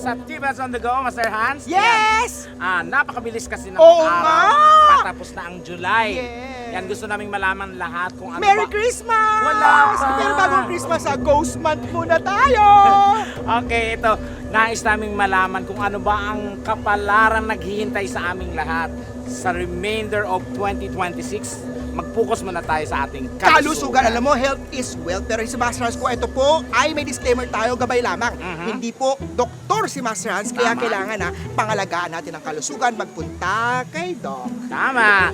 sa Tibas on the Go, Master Hans. Yes! Napakabilis kasi ng Oo araw. nga! Patapos na ang July. Yes. Yan, gusto naming malaman lahat kung ano Merry ba. Christmas! Wala pa. Pero bagong Christmas, Ghost Month muna tayo! Okay, ito. Nais naming malaman kung ano ba ang kapalaran naghihintay sa aming lahat sa remainder of 2026. Mag-focus muna tayo sa ating Kalusugan, alam mo, health is wealth. Pero si Master Hans ko, ito po ay may disclaimer tayo, gabay lamang. Hindi po doktor si Master Hans, kaya Tama. kailangan pangalagaan natin ang kalusugan, magpunta kay Doc. Tama.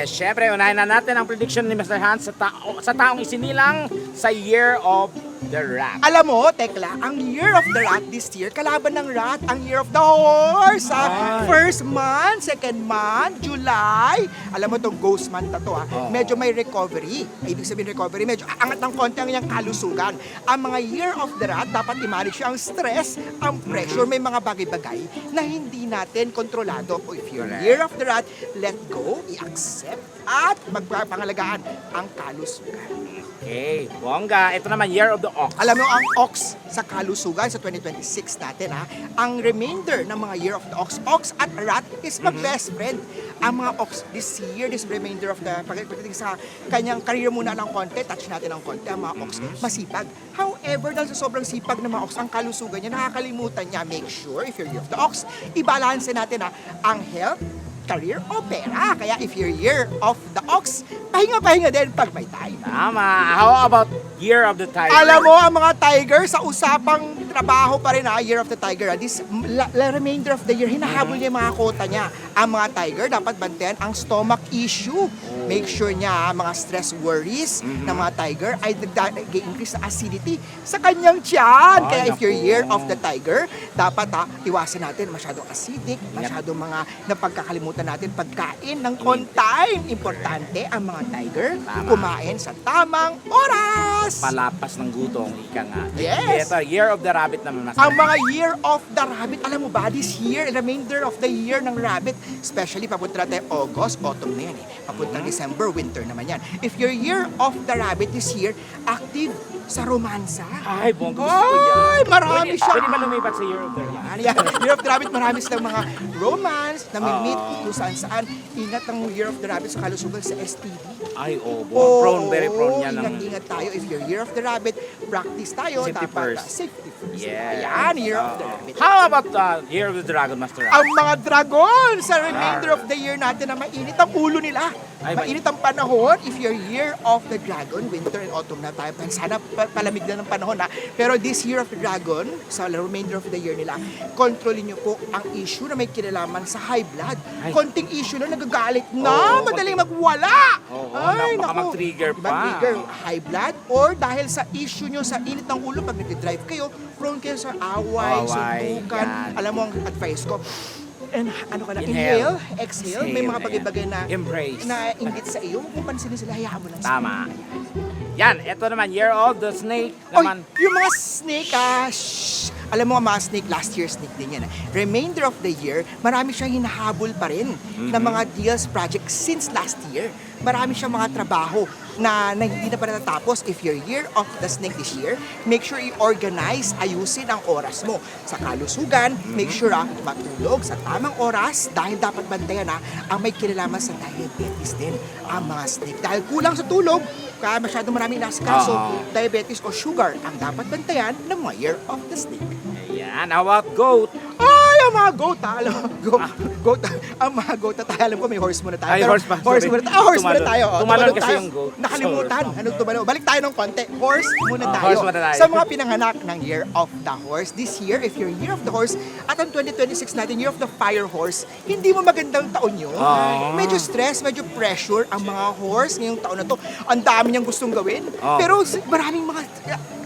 Syempre, unahin na natin ang prediction ni Mr. Hans sa taong isinilang sa Year of the Rat. Alam mo, Tekla, ang Year of the Rat this year, kalaban ng rat, ang Year of the Horse. Ay. First month, second month, July. Alam mo itong ghost month na to, medyo may recovery. Ibig sabihin recovery, medyo angat ng konti ang iyang kalusugan. Ang mga Year of the Rat, dapat i-manage ang stress, ang pressure, may mga bagay-bagay na hindi natin kontrolado. O if you're Correct. Year of the Rat, let go, i-accept, at magpapangalagaan ang kalusugan. Okay, bongga. Ito naman, Year of the Ox. Alam mo, ang ox sa kalusugan sa 2026 natin, ang remainder ng mga Year of the Ox at rat is mag-best friend. Ang mga ox this year, this remainder of the, pagdating sa kanyang career muna ng konti, touch natin ng konti, ang mga ox, masipag. However, dahil sa sobrang sipag ng mga ox, ang kalusugan niya, nakakalimutan niya. Make sure, if you're Year of the Ox, i-balance natin ang health, career o pera. Kaya if you're Year of the Ox, pahinga-pahinga din pag may time. Tama. How about Year of the Tiger? Alam mo, ang mga tiger sa usapang trabaho pa rin Year of the Tiger. This remainder of the year, hinahabol niya yung mga kota niya. Ang mga tiger, dapat bantayan ang stomach issue. Make sure niya, mga stress worries ng mga tiger ay nag-increase sa acidity sa kanyang tiyan. Ay, Kaya if you're naku. Year of the Tiger, dapat iwasan natin masyadong acidic, masyadong mga napagkakalimutan natin pagkain ng on time. Importante ang mga tiger, Tama. kumain sa tamang oras. Palapas ng gutong, ika nga. Yes. Ito, Year of the Rabbit naman, Master. Ang mga Year of the Rabbit, alam mo ba, this year, remainder of the year ng rabbit, especially papunta na tayo August, autumn na yan Papunta December, winter naman yan. If your Year of the Rabbit this year, active sa romansa. Ay, bongga. Gusto ko yan. Ay, marami siya. Pwede ba lumipat sa Year of the Rabbit? Ano yan? Year of the Rabbit, marami silang mga romance na meet kung saan-saan. Ingat ang Year of the Rabbit sa kalusugan sa STD. Ay, prone, very prone yan. Ingat tayo. If you're Year of the Rabbit, practice tayo. Safety Dapat, first. Safety first. Yes. Ayan, Year of the Rabbit. How about Year of the Dragon, Master? Ang mga dragon sa remainder of the year natin na mainit ang ulo nila. Ay, Mainit ang panahon. If you're Year of the Dragon, winter and autumn na tayo. Sana palamig na ng panahon Pero this Year of the Dragon, sa remainder of the year nila, kontrolin nyo po ang issue na may kinalaman sa high blood. Ay. Konting issue na nagagalit na, Oo, madaling magwala. Oo, Ay, baka naku. mag-trigger Diba, pa. trigger, high blood, or dahil sa issue nyo sa init ng ulo pag nag-drive kayo, prone kayo sa away, Away, suntukan. yan. Alam mo ang advice ko, and ano ka na, Inhale. inhale, exhale, may mga Exhale, bagay-bagay na Embrace. na inggit sa iyo, huwag mong pansinin sila, hayaan mo lang sila. Tama. Yan, ito naman, Year of the Snake Oy, naman. yung mga snake, alam mo ang mga snake, last year snake din yan. Remainder of the year, marami siyang hinahabol pa rin na mga deals project since last year. Marami siyang mga trabaho na hindi na pa natatapos. If you're Year of the Snake this year, make sure i-organize, ayusin ang oras mo. Sa kalusugan, make sure matulog sa tamang oras dahil dapat bantayan ang may kinalaman sa diabetes din ang mga snake. Dahil kulang sa tulog, kaya masyadong maraming nasikaso, diabetes o sugar ang dapat bantayan ng mga Year of the Snake. Ayan, how about Goat? Ay, ang mga goat alam mo, goat, ang mga goat tayo, alam ko may horse muna tayo. Ay, Pero horse pa, Horse sorry. muna tayo, horse muna Tumalon. tayo. Tumalon kasi tayo. yung goat. Nakalimutan, anong tumalon? Balik tayo ng konti, horse muna tayo. Horse muna tayo. Sa mga pinanganak ng Year of the Horse, this year, if you're Year of the Horse, at ang 2026 natin, Year of the Fire Horse, hindi mo magandang taon yun. Medyo stress, medyo pressure ang mga horse ngayong taon na to. Ang dami niyang gustong gawin. Pero maraming mga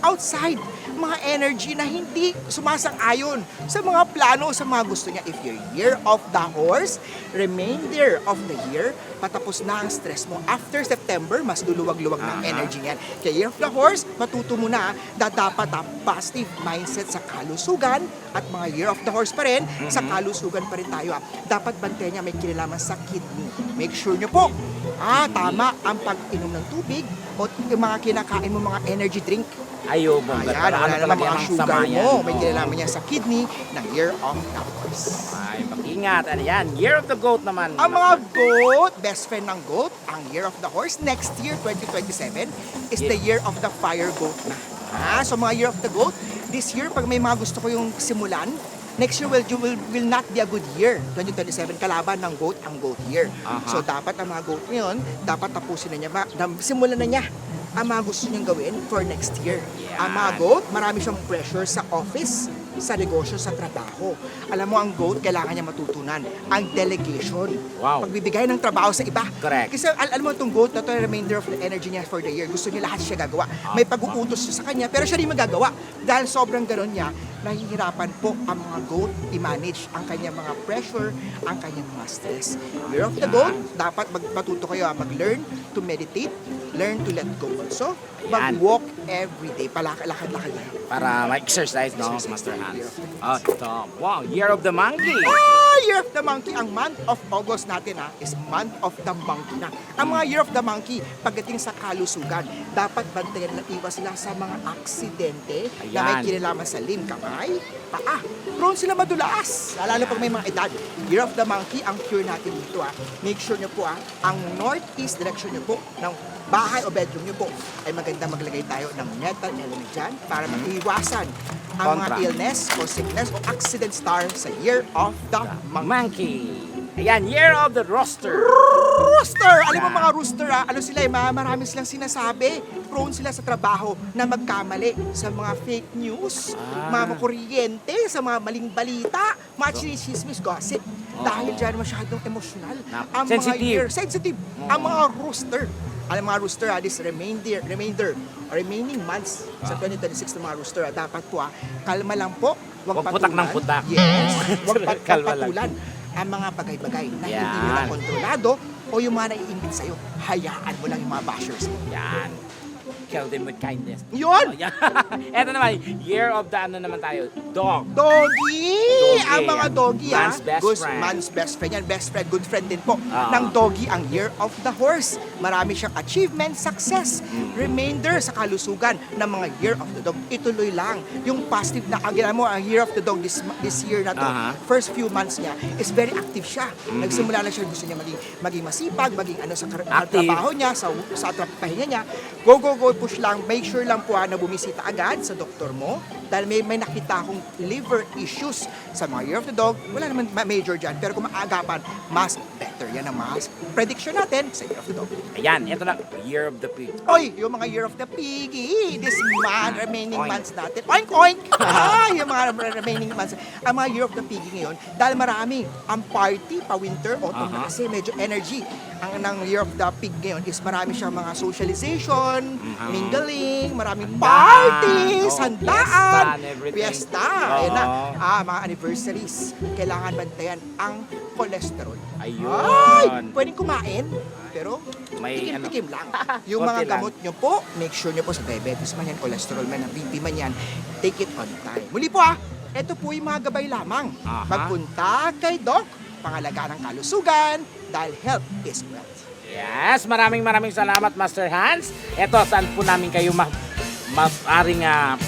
outside, mga energy na hindi sumasang-ayon sa mga plano, sa mga gusto niya. If you're Year of the Horse, remainder of the year, patapos na ang stress mo. After September, mas luluwag-luwag ng energy niyan. Kaya Year of the Horse, matuto mo na dapat positive mindset sa kalusugan at mga Year of the Horse pa rin, sa kalusugan pa rin tayo. Dapat bantayan niya may kinalaman sa kidney. Make sure niyo po, tama ang pag-inom ng tubig o yung mga kinakain mo mga energy drink. Ayo, bongga. Ayan, wala naman mga sugar samayan. mo. May kinalaman niya sa kidney ng Year of the Horse. Ay, mag-ingat. Ano yan? Year of the Goat naman. Ang mga goat, best friend ng goat, ang Year of the Horse, next year, 2027, is the Year of the Fire Goat na. So mga Year of the Goat, this year, pag may mga gusto ko yung simulan, next year will not be a good year. 2027, kalaban ng goat ang goat year. So dapat ang mga goat ngayon, dapat tapusin na niya, simulan na niya ang mga gusto niyang gawin for next year. Ang mga goat, marami siyang pressure sa office, sa negosyo, sa trabaho. Alam mo, ang goat, kailangan niya matutunan ang delegation. Wow. Pagbibigay ng trabaho sa iba. Correct. Kasi alam mo, itong goat na to, remainder of the energy niya for the year. Gusto niya lahat siya gagawa. May pag-uutos siya sa kanya, pero siya rin magagawa. Dahil sobrang gano'n niya, nahihirapan po ang mga goat i-manage ang kanyang mga pressure, ang kanyang mga stress. Year of the goat, dapat matuto kayo mag-learn to meditate, learn to let go. So, mag-walk every day. Lakad-lakad na. Para ma-exercise, no, Master Hans? Oh, top. Wow, Year of the Monkey. Year of the Monkey, ang month of August natin is month of the monkey na. Ang mga Year of the Monkey, pagdating sa kalusugan, dapat bantayan na iwas sila sa mga aksidente na may Ayan. kinalaman sa limb, kamay, paa. Prone sila madulas, lalo pag may mga edad. Year of the Monkey, ang cure natin dito Make sure nyo po ang northeast direction nyo po ng bahay o bedroom nyo po ay maganda maglagay tayo ng metal element dyan para maiwasan ang mga Kontra. illness o sickness o accident star sa Year of the Monkey. Monkey. Ayan, Year of the Rooster. Rooster! Alam mo mga rooster ano sila marami silang sinasabi. Prone sila sa trabaho na magkamali sa mga fake news, mga kuryente, sa mga maling balita, mga chinismis, gossip. Dahil dyan masyadong emosyonal. Ang Sensitive. Sensitive. Ang mga rooster. Alam mga rooster, this remaining months sa 2026 ng mga rooster, dapat po kalma lang po. Huwag putak ng putak. Yes. Huwag Kalma lang. patulan ang mga bagay-bagay na hindi Yan. nila kontrolado o yung mga naiingit sa'yo. Hayaan mo lang yung mga bashers mo. Yan. Kill them with kindness. Yun! Oh, yan. Eto naman, Year of the ano naman tayo? Dog. Doggy! Ang mga doggy, Man's best friend. Man's best friend yan. Best friend, good friend din po. Ah. Ng doggy ang Year of the Horse. Marami siyang achievement, success, remainder sa kalusugan ng mga Year of the Dog. Ituloy lang. Yung positive na, mo, ang Year of the Dog this year na to, first few months niya, is very active siya. Nagsimula na siya, gusto niya maging masipag, maging sa Active. trabaho niya, sa pahinga niya. Go, push lang. Make sure lang po na bumisita agad sa doktor mo. Dahil may nakita akong liver issues sa mga Year of the Dog. Wala naman major dyan. Pero kung maagapan, mas better. Yan ang mas prediction natin sa Year of the Dog. Ayan, eto na, Year of the Pig. Oy, yung mga Year of the Piggy. This remaining Oink. months natin. Oink, oink! Yung mga remaining months. Ang mga Year of the Piggy ngayon, dahil marami ang party, pa-winter, autumn na kasi medyo energy. Ang ng Year of the Pig ngayon is marami siyang mga socialization, mingling, maraming parties, handaan, fiesta and everything. fiesta, ayan na. Mga anniversaries. Kailangan bantayan ang cholesterol. Ayun. Ay, pwedeng kumain, pero May tikim-tikim lang. Yung konti mga lang. gamot nyo po, make sure nyo po sa diabetes man yan, cholesterol man, BP man yan, take it on time. Muli po ito po yung mga gabay lamang. Magpunta kay Doc, pangalagaan ng kalusugan, dahil health is wealth. Yes, maraming salamat, Master Hans. Eto, saan po namin kayo maaring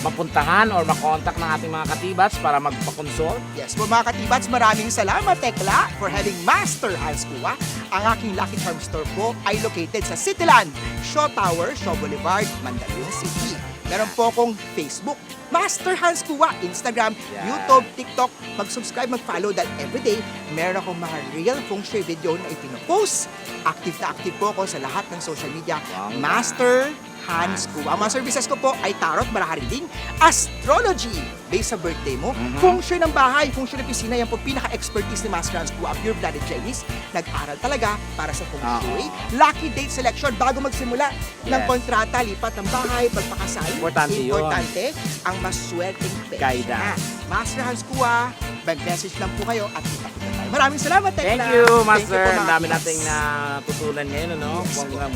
mapuntahan or makontak ng ating mga katibats para magpa-consult? Yes po mga katibats, maraming salamat Tekla for having Master Hans Kuwa. Ang aking Lucky Charm Store po ay located sa Cityland, Shaw Tower, Shaw Boulevard, Mandaluyong City. Meron po akong Facebook, Master Hans Kuwa, Instagram, YouTube, TikTok. Mag-subscribe, mag-follow dahil everyday meron akong mga real feng shui video na ipinopost. Active na active po ako sa lahat ng social media. Master Hans Kuwa. Ang mga services ko po ay tarot, baraha reading, astrology, based sa birthday mo, feng shui ng bahay, feng shui ng pisina, yan po pinaka-expertise ni Master Hans Kuwa, pure-blooded Chinese, nag-aral talaga para sa feng shui. Lucky date selection, bago magsimula ng kontrata, lipat ng bahay, pagpakasal. Importante yun. Importante, ang maswerteng pesa. Guidance. Master Hans Kuwa, mag-message lang po kayo at kita-kita tayo. Maraming salamat, Tekla. Thank you, Master. Thank you po, Ang mga dami kids. nating natutunan ngayon, ano? Yes.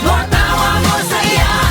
Mo tawa mo saya